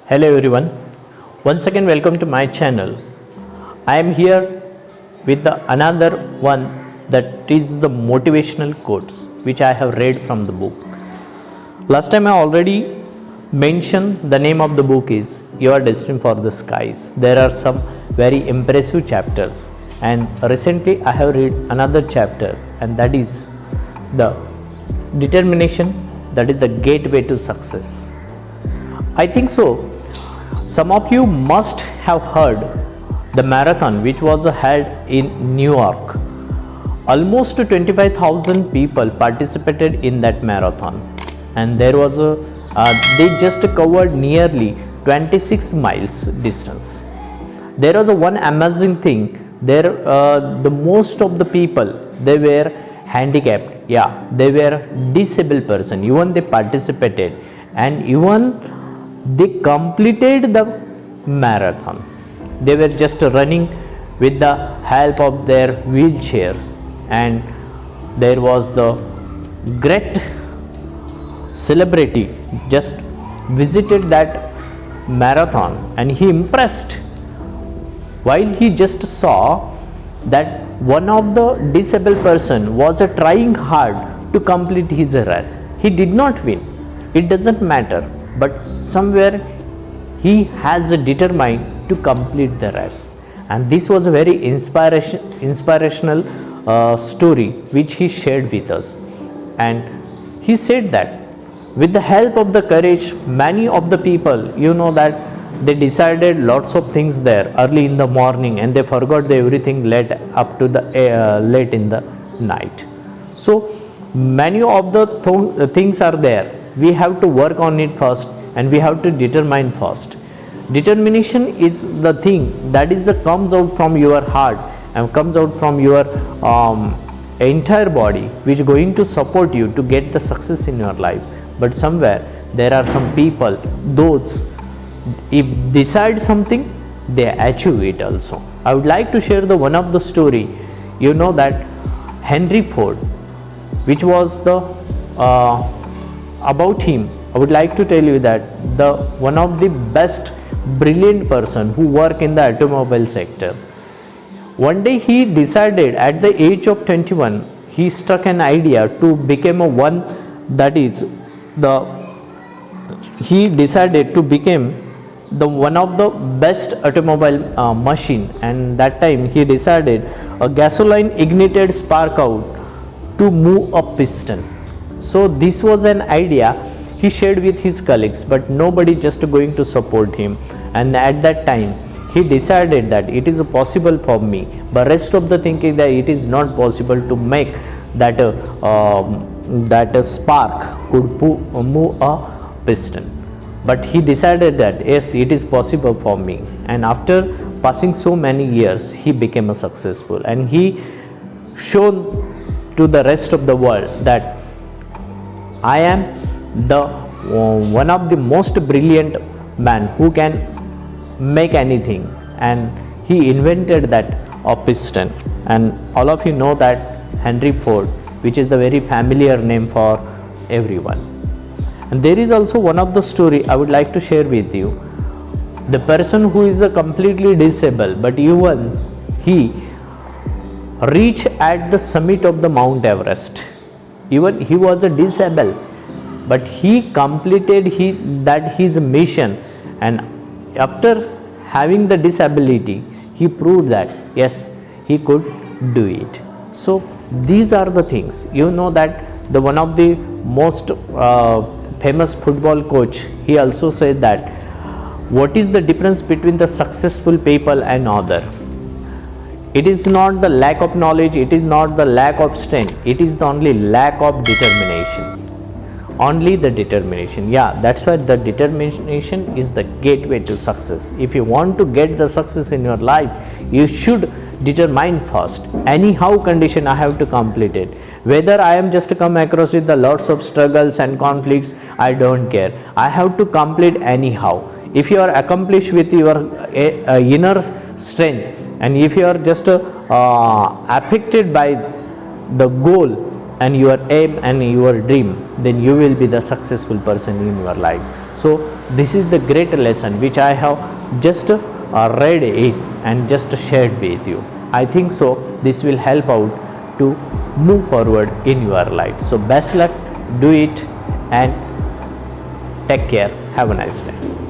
Hello everyone, once again welcome to my channel. I am here with another one that is the motivational quotes which I have read from the book. Last time I already mentioned the name of the book is You Are Destined for the Skies. There are some very impressive chapters, and recently I have read another chapter, and that is the determination, that is the gateway to success. I think so. Some of you must have heard the marathon which was held in New York. Almost 25,000 people participated in that marathon, and there was they just covered nearly 26 miles distance. There was one amazing thing. There, the most of the people, they were handicapped. Yeah, they were disabled person. Even they participated, and even they completed the marathon. They were just running with the help of their wheelchairs, and there was the great celebrity just visited that marathon, and he impressed while he just saw that one of the disabled person was trying hard to complete his race. He did not win, it doesn't matter, but somewhere he has determined to complete the race. And this was a very inspirational story which he shared with us. And he said that with the help of the courage, many of the people, you know, that they decided lots of things there early in the morning, and they forgot everything late up to the late in the night. So many of the things are there. We have to work on it first, and we have to determine first. Determination is the thing that is that comes out from your heart and comes out from your entire body, which is going to support you to get the success in your life. But somewhere there are some people, those if decide something, they achieve it also. I would like to share the one of the story. You know that Henry Ford, which was the about him, I would like to tell you that the one of the best brilliant person who work in the automobile sector. One day he decided at the age of 21, he struck an idea to become a one, that is he decided to become the one of the best automobile machine, and that time he decided a gasoline ignited spark out to move a piston. So this was an idea he shared with his colleagues, but nobody just going to support him. And at that time he decided that it is possible for me, but rest of the thinking that it is not possible to make that a spark could move a piston. But he decided that yes, it is possible for me, and after passing so many years he became a successful, and he shown to the rest of the world that I am the one of the most brilliant man who can make anything, and he invented that piston. And all of you know that Henry Ford, which is the very familiar name for everyone. And there is also one of the story I would like to share with you. The person who is completely disabled, but even he reached at the summit of the Mount Everest. Even he was a disabled, but he completed his mission, and after having the disability, he proved that yes, he could do it. So these are the things. You know that the one of the most famous football coach, he also said that what is the difference between the successful people and other? It is not the lack of knowledge, it is not the lack of strength, it is the only lack of determination. Only the determination. Yeah, that's why the determination is the gateway to success. If you want to get the success in your life, you should determine first. Anyhow condition I have to complete it. Whether I am just come across with the lots of struggles and conflicts, I don't care. I have to complete anyhow. If you are accomplished with your inner strength, and if you are just affected by the goal, and your aim and your dream, then you will be the successful person in your life. So this is the great lesson which I have just read it and just shared with you. I think so this will help out to move forward in your life. So best luck, do it, and take care. Have a nice day.